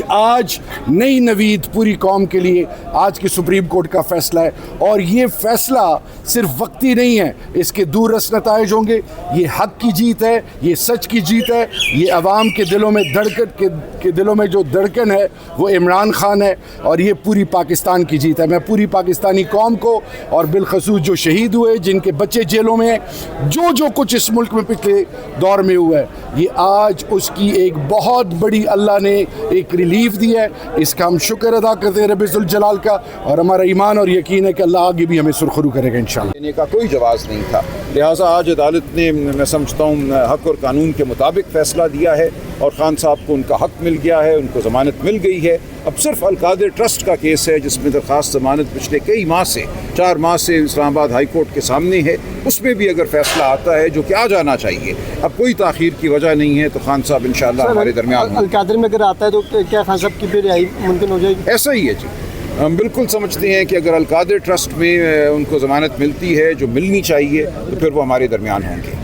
آج نئی نوید پوری قوم کے لیے آج کی سپریم کورٹ کا فیصلہ ہے، اور یہ فیصلہ صرف وقتی نہیں ہے، اس کے دور رس نتائج ہوں گے۔ یہ حق کی جیت ہے، یہ سچ کی جیت ہے، یہ عوام کے دلوں میں دلوں میں جو دھڑکن ہے وہ عمران خان ہے، اور یہ پوری پاکستان کی جیت ہے۔ میں پوری پاکستانی قوم کو اور بالخصوص جو شہید ہوئے، جن کے بچے جیلوں میں ہیں، جو کچھ اس ملک میں پچھلے دور میں ہوا ہے، یہ آج اس کی ایک بہت بڑی اللہ نے ایک ریلیف دی ہے۔ اس کا ہم شکر ادا کرتے ہیں رب ذوالجلال کا، اور ہمارا ایمان اور یقین ہے کہ اللہ آگے بھی ہمیں سرخرو کرے گا انشاءاللہ۔ دینے کا کوئی جواز نہیں تھا، لہٰذا آج عدالت نے میں سمجھتا ہوں حق اور قانون کے مطابق فیصلہ دیا ہے، اور خان صاحب کو ان کا حق مل گیا ہے، ان کو ضمانت مل گئی ہے۔ اب صرف القادر ٹرسٹ کا کیس ہے جس میں درخواست ضمانت پچھلے کئی ماہ سے 4 ماہ سے اسلام آباد ہائی کورٹ کے سامنے ہے، اس میں بھی اگر فیصلہ آتا ہے جو کہ آ جانا چاہیے، اب کوئی تاخیر کی وجہ نہیں ہے، تو خان صاحب انشاءاللہ ہمارے درمیان ہوں۔ القادر میں اگر آتا ہے تو کیا خان صاحب کی بھی رہائی ممکن ہو جائے گی؟ ایسا ہی ہے جی، ہم بالکل سمجھتے ہیں کہ اگر القادر ٹرسٹ میں ان کو ضمانت ملتی ہے جو ملنی چاہیے، تو پھر وہ ہمارے درمیان ہوں گے۔